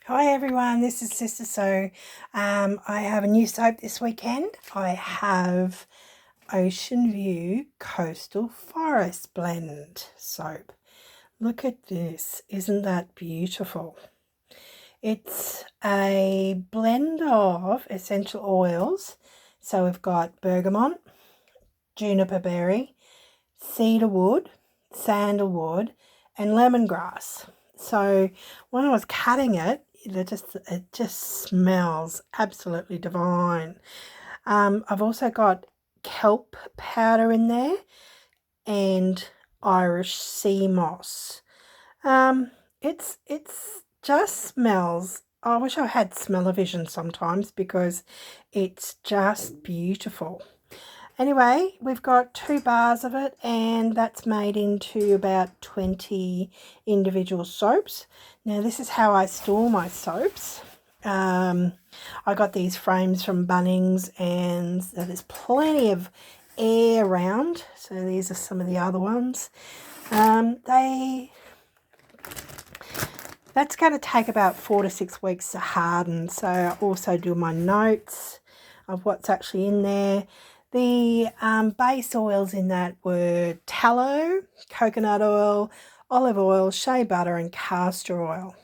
Hi everyone, this is Sister. I have a new soap this weekend. I have Oceanview Coastal Forest Blend soap. Look at this, isn't that beautiful? It's a blend of essential oils. So we've got bergamot, juniper berry, cedarwood, sandalwood, and lemongrass. So when I was cutting it, it just smells absolutely divine. I've also got kelp powder in there and Irish sea moss. It's just smells. I wish I had smell-o-vision sometimes because it's just beautiful. Anyway, we've got 2 bars of it, and that's made into about 20 individual soaps. Now, this is how I store my soaps. I got these frames from Bunnings, and there's plenty of air around. So these are some of the other ones. That's going to take about 4 to 6 weeks to harden. So I also do my notes of what's actually in there. The base oils in that were tallow, coconut oil, olive oil, shea butter, and castor oil.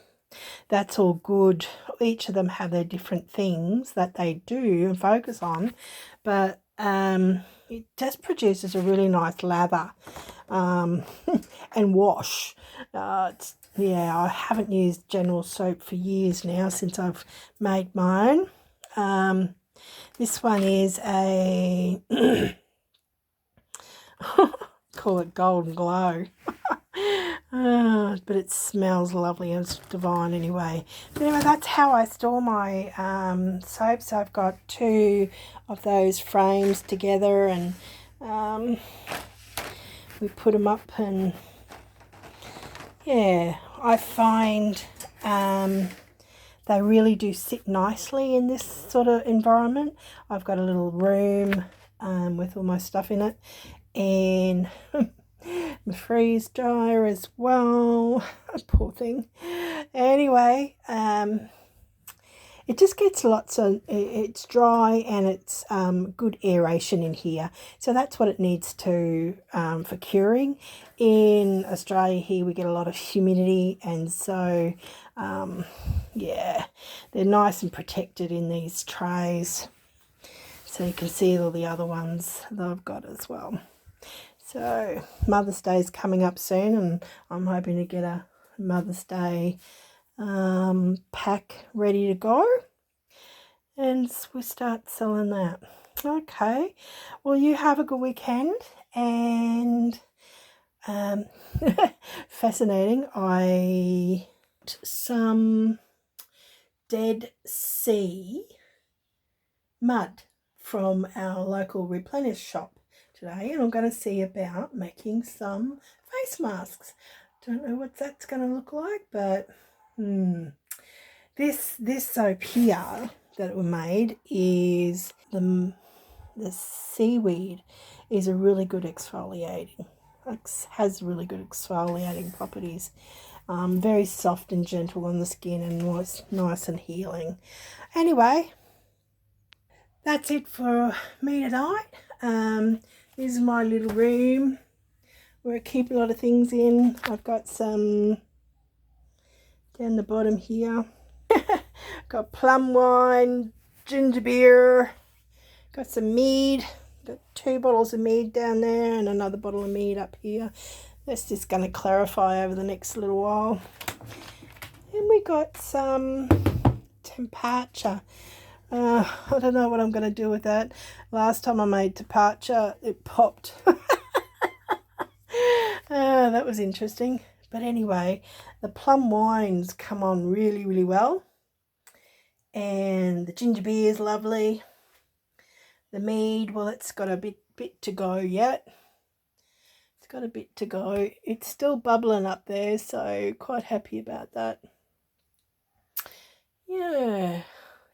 That's all good. Each of them have their different things that they do and focus on, but it just produces a really nice lather and wash. I haven't used General soap for years now since I've made my own. This one is a call it Golden Glow. But it smells lovely and it's divine anyway. But anyway, that's how I store my soaps. I've got 2 of those frames together, and we put them up, and yeah, I find they really do sit nicely in this sort of environment. I've got a little room with all my stuff in it, and my freeze dryer as well. Poor thing. Anyway, it just gets lots of, it's dry and it's good aeration in here. So that's what it needs to for curing. In Australia here we get a lot of humidity, and so yeah, they're nice and protected in these trays. So you can see all the other ones that I've got as well. So Mother's Day is coming up soon, and I'm hoping to get a Mother's Day pack ready to go, and we start selling that. Okay, well, you have a good weekend, and fascinating, I some Dead Sea mud from our local replenish shop today, and I'm going to see about making some face masks. Don't know what that's going to look like, but this soap here that we made is the seaweed is a really good exfoliating. Has really good exfoliating properties. Very soft and gentle on the skin, and nice and healing. Anyway, that's it for me tonight. This is my little room where I keep a lot of things in. I've got some down the bottom here. Got plum wine, ginger beer, got some mead. Got 2 bottles of mead down there and another bottle of mead up here. That's just going to clarify over the next little while. And we got some tempacha. I don't know what I'm going to do with that. Last time I made tempacha, it popped. That was interesting. But anyway, the plum wines come on really, really well. And the ginger beer is lovely. The mead, well, it's got a bit to go yet. It's got a bit to go. It's still bubbling up there, so quite happy about that. Yeah,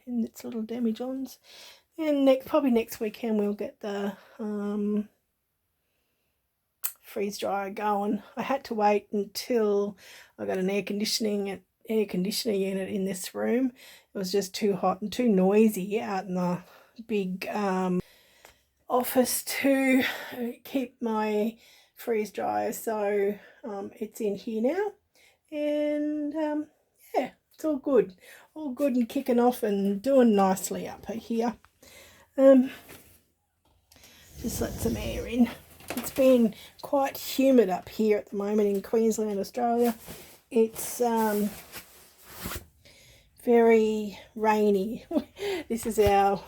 and its little demijohns. And probably next weekend we'll get the freeze dryer going. I had to wait until I got an air conditioning air conditioning unit in this room. It was just too hot and too noisy out in the big office to keep my freeze dryer, so it's in here now, and yeah, it's all good and kicking off and doing nicely up here. Just let some air in. It's been quite humid up here at the moment in Queensland, Australia. It's very rainy. This is our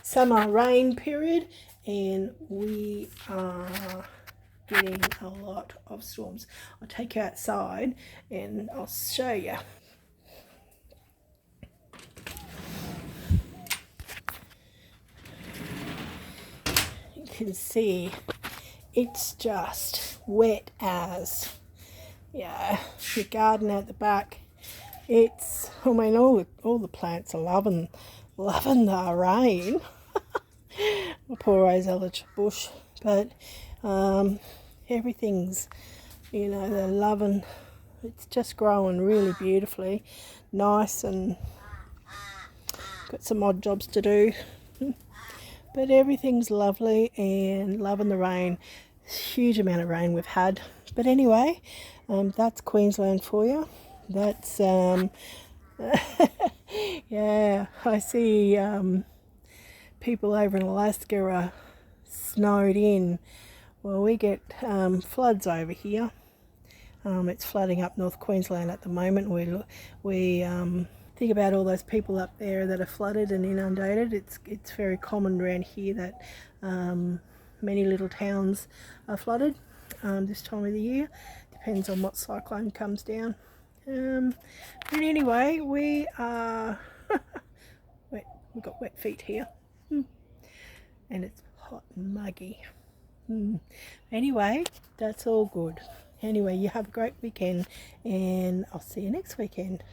summer rain period, and we are getting a lot of storms. I'll take you outside and I'll show you. You can see it's just wet as, yeah, your garden at the back. It's, I mean, all the plants are loving the rain. My poor rosella bush, but everything's, you know, they're loving. It's just growing really beautifully, nice, and got some odd jobs to do. But everything's lovely and loving the rain. Huge amount of rain we've had. But anyway, that's Queensland for you. That's yeah, I see people over in Alaska are snowed in. Well, we get floods over here. It's flooding up North Queensland at the moment. We think about all those people up there that are flooded and inundated. It's very common around here that many little towns are flooded this time of the year. Depends on what cyclone comes down. But anyway, we are wet. We've got wet feet here, and it's hot and muggy. Anyway, that's all good. Anyway, you have a great weekend, and I'll see you next weekend.